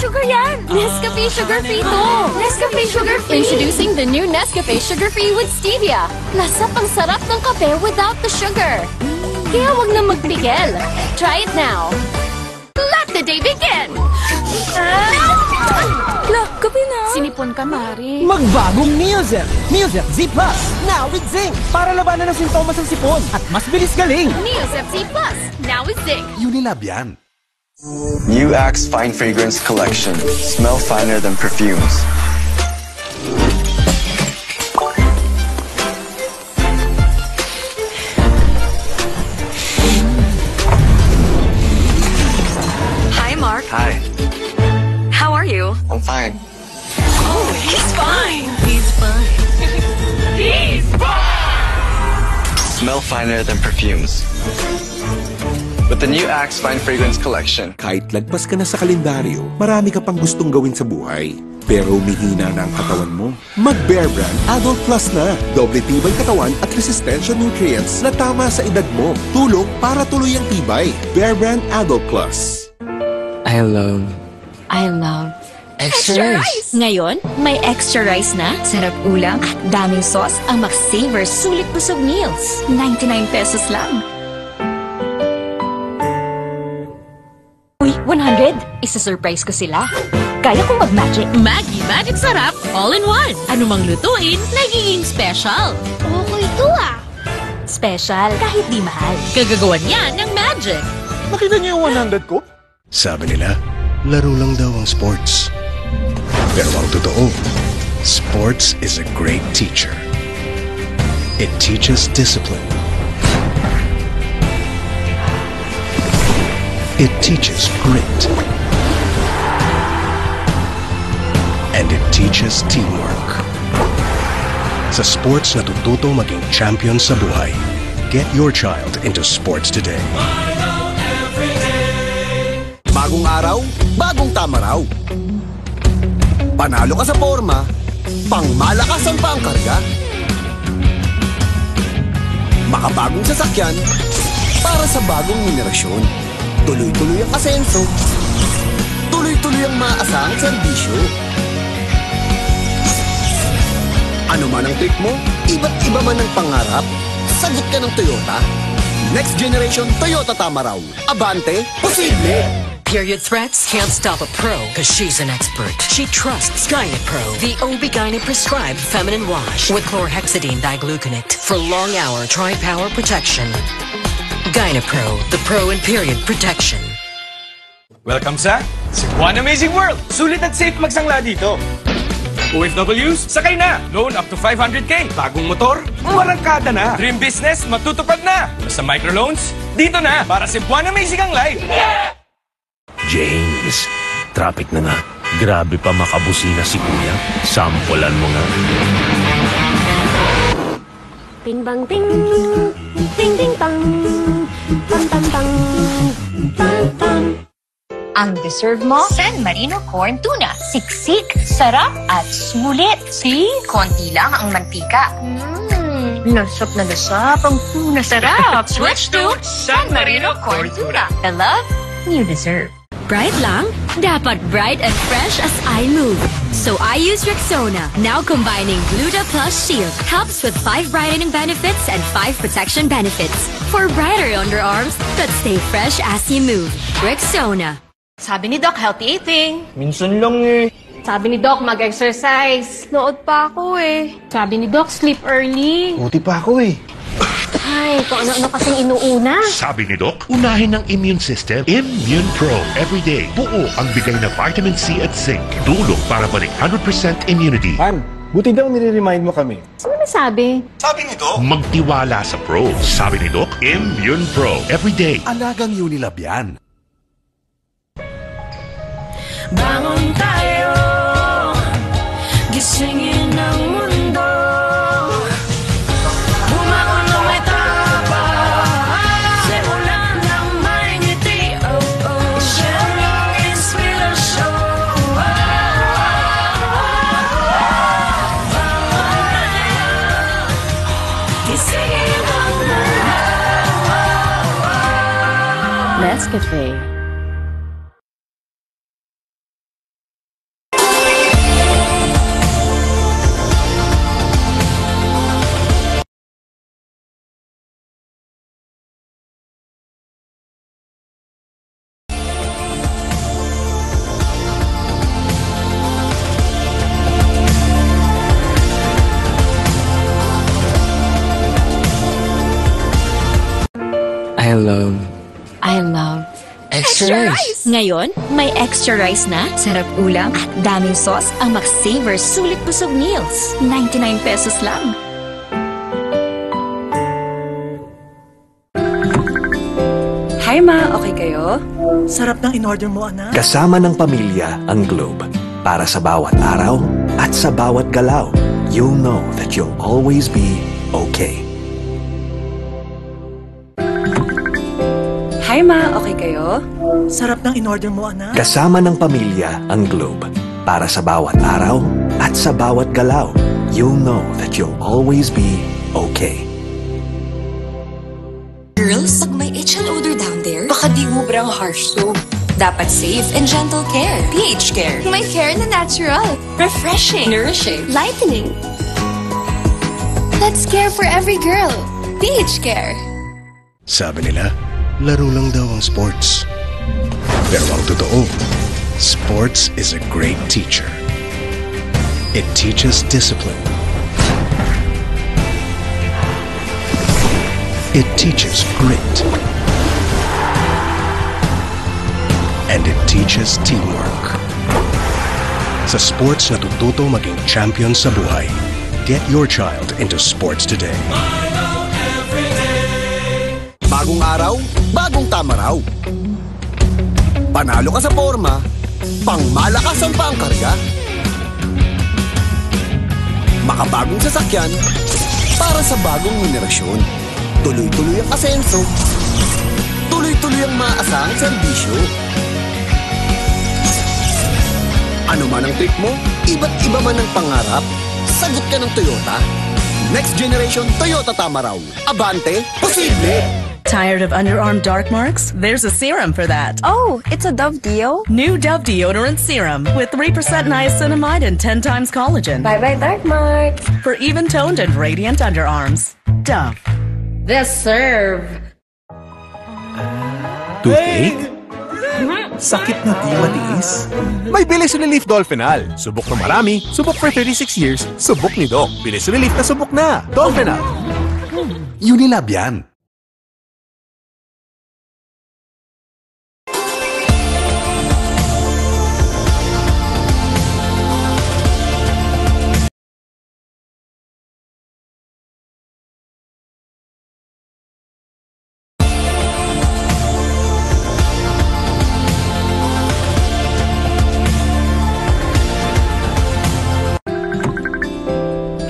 sugar yan! Nescafe Sugar-Free to! Nescafe Sugar-Free! Introducing the new Nescafe Sugar-Free with Stevia. Lasa pang sarap ng kape without the sugar. Kaya wag na magpigil. Try it now. Let the day begin! Kape na! Sinipon ka, Mari. Magbagong Neozep! Neozep Z Plus! Now with zinc! Para labanan ang sintomas ng sipon at mas bilis galing! Neozep Z Plus! Now with zinc! Unilab yan. New Axe Fine Fragrance Collection. Smell finer than perfumes. Hi, Mark. Hi, How are you? I'm fine. Oh, he's fine. He's fine. He's Smell finer than perfumes. With the new Axe Fine Fragrance Collection. Kahit lagpas ka na sa kalendaryo, marami ka pang gustong gawin sa buhay. Pero umihina na ang katawan mo. Mag-Bear Brand Adult Plus na. Doble tibay katawan at resistensya nutrients na tama sa edad mo. Tulong para tuloy ang tibay. Bear Brand Adult Plus. I love Extra rice! Ngayon, may extra rice na, sarap ulam, at daming sauce ang Max Savers Sulit Busog Meals. 99 pesos lang. Uy, 100! Isa-surprise ko sila. Kaya kong mag-magic. Maggie Magic Sarap, all-in-one. Anumang lutuin, nagiging special. Okay to ah! Special, kahit di mahal. Kagagawan yan ng magic. Nakita niyo yung 100 ko? Sabi nila, laro lang daw ang sports. Pero ang totoo, sports is a great teacher. It teaches discipline. It teaches grit. And it teaches teamwork. Sa sports natututo maging champion sa buhay. Get your child into sports today. Bagong araw, bagong tama raw. Panalo ka sa forma, pangmalakasan pa ang karga. Makabagong sasakyan, para sa bagong henerasyon. Tuloy-tuloy ang asenso, tuloy-tuloy ang maasahang serbisyo. Ano man ang trip mo, iba't iba man ang pangarap, sagot ka ng Toyota. Next generation Toyota Tama raw. Abante, posible! Period threats can't stop a pro because she's an expert. She trusts Gynapro, the OB-GYN prescribed feminine wash with chlorhexidine digluconate for long-hour tri-power protection. Gynapro, the pro in period protection. Welcome sa Cebuan Amazing World! Sulit at safe magsangla dito. OFWs, sakay na! Loan up to 500k. Bagong motor, warangkada na. Dream business, matutupad na. Basta microloans, dito na. Para Cebuan Amazing ang life. Yeah! James, traffic na nga. Grabe pa makabusina si Kuya. Sampulan mo nga. Ting bang ting, ting ting tang, tang tang tang, tang tang. Ang deserve mo, San Marino Corn Tuna. Siksik, sarap, at sulit. See? Konti lang ang mantika. Lasap na lasap ang tuna sarap. Switch to San Marino Corn Tuna. The love you deserve. Bright lang? Dapat bright and fresh as I move. So I use Rexona, now combining Gluta Plus Shield. Helps with 5 brightening benefits and 5 protection benefits. For brighter underarms that stay fresh as you move. Rexona. Sabi ni Doc, healthy eating. Minsan lang eh. Sabi ni Doc, mag-exercise. Nood pa ako eh. Sabi ni Doc, sleep early. Buti pa ako eh. Ay, kung ano-ano kasing inuuna. Sabi ni Doc, unahin ng immune system. Immune Pro. Everyday. Buo ang bigay na vitamin C at zinc. Tulong para balik 100% immunity. Han, buti daw nire-remind mo kami. Sino nasabi? Sabi ni Doc. Magtiwala sa Pro. Sabi ni Doc, Immune Pro. Everyday. Alagang Unilab yan. Bangon tayo, gisingin ang mundo. Bumangon ng may tapang, simulan ng may ngiti. Oh, oh, siyang inspirasyon. Bangon tayo, gisingin ang mundo. Nescafe. extra rice. Ngayon, may extra rice na, sarap ulam at daming sauce ang McSaver Sulit Busog Meals. 99 pesos lang. Hi ma, okay kayo? Sarap ng in-order mo, anak. Kasama ng pamilya ang Globe. Para sa bawat araw at sa bawat galaw, you'll know that you'll always be okay. Hi ma, okay kayo? Sarap ng in-order mo, anak. Kasama ng pamilya ang Globe. Para sa bawat araw at sa bawat galaw, you'll know that you'll always be okay. Girls, pag may itch and odor down there, baka di ubrang harsh soap. Dapat safe and gentle care. pH Care. My care na natural. Refreshing. Nourishing. Lightening. Let's care for every girl. pH Care. Sabi nila, laro lang daw ang sports. Pero ang totoo, sports is a great teacher. It teaches discipline. It teaches grit. And it teaches teamwork. Sa sports na tututo maging champion sa buhay. Get your child into sports today. Bagong araw, bagong Tamaraw. Panalo ka sa forma, pangmalakasan pa ang karga. Makabagong sasakyan, para sa bagong henerasyon. Tuloy-tuloy ang asenso, tuloy-tuloy ang maasahang serbisyo. Ano man ang trip mo, iba't iba man ang pangarap, sagot ka ng Toyota. Next generation Toyota Tamaraw. Abante, posible! Tired of underarm dark marks? There's a serum for that. Oh, it's a Dove Deo? New Dove Deodorant Serum with 3% niacinamide and 10 times collagen. Bye-bye dark marks. For even-toned and radiant underarms. Dove. This serve. Toothache? Sakit na di matiis? May Bilis Relief Dolphinal. Subok na marami, subok for 36 years, subok ni Doc. Bilis Relief na subok na. Dolphinal. Unilab yan.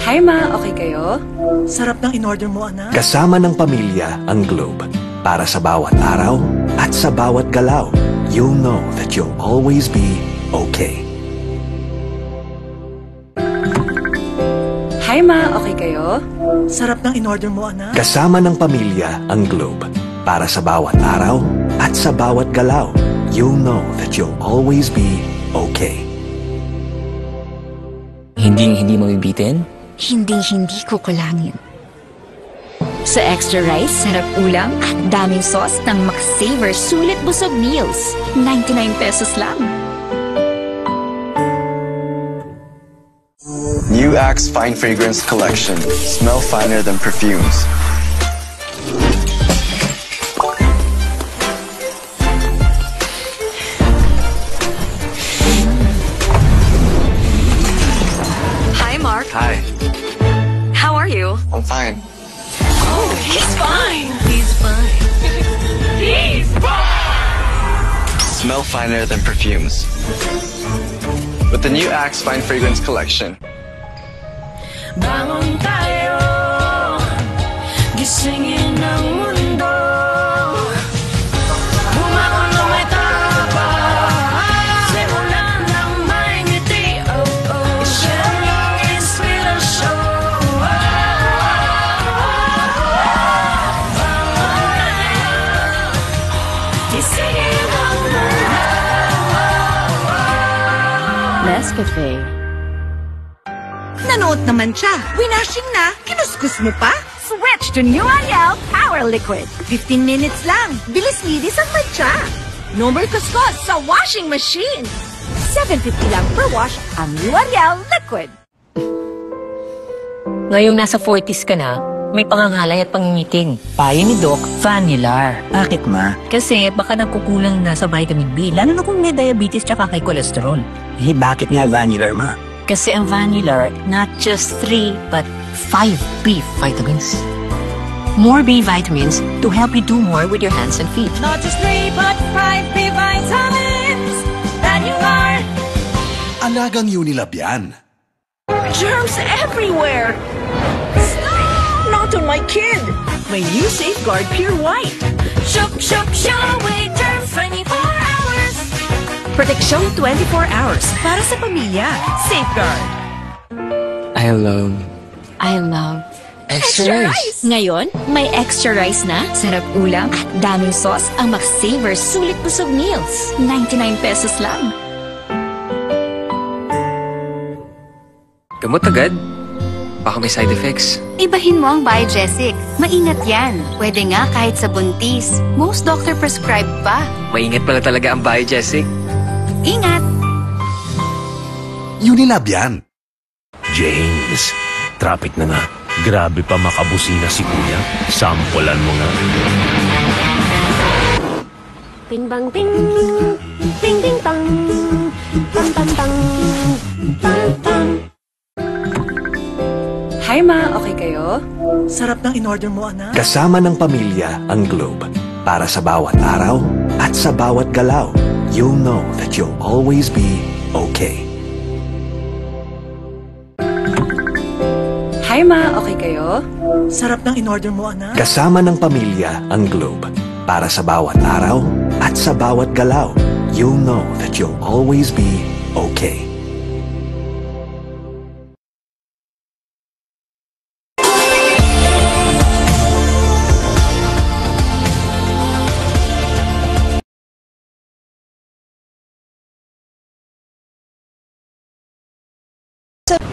Hi ma, okay kayo? Sarap ng in-order mo, anak. Kasama ng pamilya ang Globe. Para sa bawat araw at sa bawat galaw, you'll know that you'll always be okay. Hi ma, okay kayo? Sarap ng in-order mo, anak. Kasama ng pamilya ang Globe. Para sa bawat araw at sa bawat galaw, you'll know that you'll always be okay. Hindi mabibitin? Hindi kukulangin. Sa extra rice, sarap ulam at daming sauce ng McSaver Sulit Busog Meals. 99 pesos lang. New Axe Fine Fragrance Collection. Smell finer than perfumes. Hi, Mark. Hi. How are you? I'm fine. Oh, he's fine. He's fine. He's fine. Smell finer than perfumes. With the new Axe Fine Fragrance Collection. Bangon tayo, gisingin ang mundo. Bumangon ng may tapang, simulan ng may ngiti. Oh, oh, share ng inspirasyon. Bangon tayo, gisingin ang mundo. Nescafe. Nanood naman siya. Winashing na. Kinuskus mo pa? Switch to New Ariel Power Liquid. 15 minutes lang. Bilis-bilis ang matcha. No more kuskus sa washing machine. $7.50 lang per wash ang New Ariel Liquid. Ngayong nasa 40s ka na, may pangangalay at pangingiting. Payo ni Doc, Vanilar. Bakit ma? Kasi baka nagkukulang na sa vitamin B, lalo na kung may diabetes tsaka kay cholesterol. Eh, bakit nga Vanilar ma? Kasi ang Vanilar, not just 3, but 5 B vitamins. More B vitamins to help you do more with your hands and feet. Not just 3, but 5 B vitamins. Vanilar. Alagang Unilab yan. Germs everywhere! Not on my kid! My new Safeguard Pure White. Shook, away germs 24 hours. Proteksyon 24 hours para sa pamilya. Safeguard. I love Extra rice! Ngayon, may extra rice na, sarap ulam at daming sauce ang Max-Savers Sulit Busog Meals. 99 pesos lang. Gamot agad? Baka may side effects. Ibahin mo ang Biogesic. Maingat yan. Pwede nga kahit sa buntis. Most doctor prescribe pa. Maingat pala talaga ang Biogesic. Ingat! Unilab yan. James, traffic na nga. Grabe pa makabusina si Kuya. Sampulan mo nga. Bing bang bing, ding ding bang, bang bang bang, bang bang. Hi ma, okay kayo? Sarap ng in-order mo, anak. Kasama ng pamilya ang Globe. Para sa bawat araw at sa bawat galaw, you'll know that you'll always be okay. Hi ma, okay kayo? Sarap ng in-order mo, anak. Kasama ng pamilya ang Globe. Para sa bawat araw at sa bawat galaw, you'll know that you'll always be okay.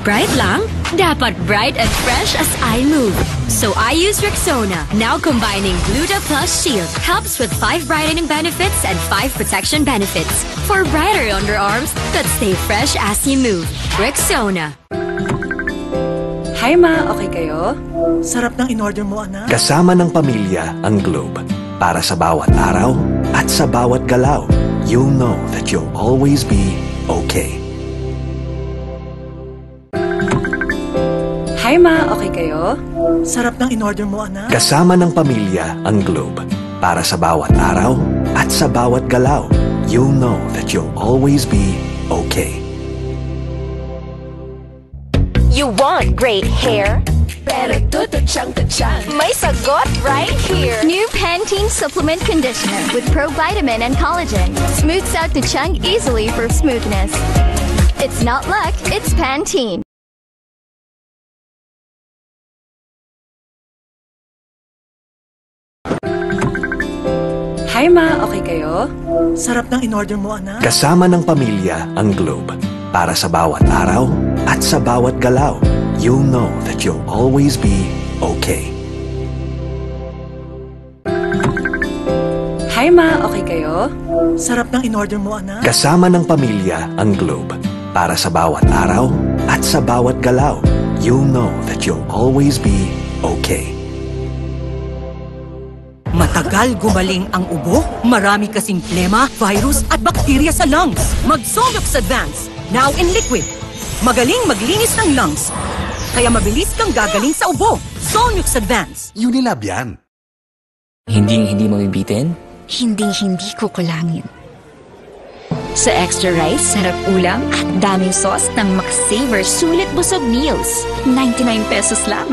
Bright lang? Dapat bright and fresh as I move. So I use Rexona. Now combining Gluta Plus Shield helps with 5 brightening benefits and 5 protection benefits. For brighter underarms that stay fresh as you move. Rexona. Hi ma, okay kayo? Sarap ng in-order mo, anak. Kasama ng pamilya ang Globe. Para sa bawat araw at sa bawat galaw, you'll know that you'll always be okay. Hi ma, okay kayo? Sarap ng in-order mo, anak. Kasama ng pamilya ang Globe. Para sa bawat araw at sa bawat galaw, you'll know that you'll always be okay. You want great hair? Pero tututsyang-tutsyang. May sagot right here. New Pantene Supplement Conditioner with Provitamin and Collagen. Smooths out tutyang easily for smoothness. It's not luck, it's Pantene. Hi ma, okay kayo? Sarap ng in-order mo, anak. Kasama ng pamilya ang Globe. Para sa bawat araw at sa bawat galaw, you'll know that you'll always be okay. Hi ma, okay kayo? Sarap ng in-order mo, anak. Kasama ng pamilya ang Globe. Para sa bawat araw at sa bawat galaw, you'll know that you'll always be okay. Matagal gumaling ang ubo, marami kasing plema, virus at bakterya sa lungs. Mag-Solux Advance, now in liquid. Magaling maglinis ng lungs, kaya mabilis kang gagaling sa ubo. Solux Advance. Unilab yan. Hindi mabibitin? Hindi kukulangin. Sa extra rice, sarap ulam at daming sauce ng Max-Savers Sulit Busog Meals. 99 pesos lang.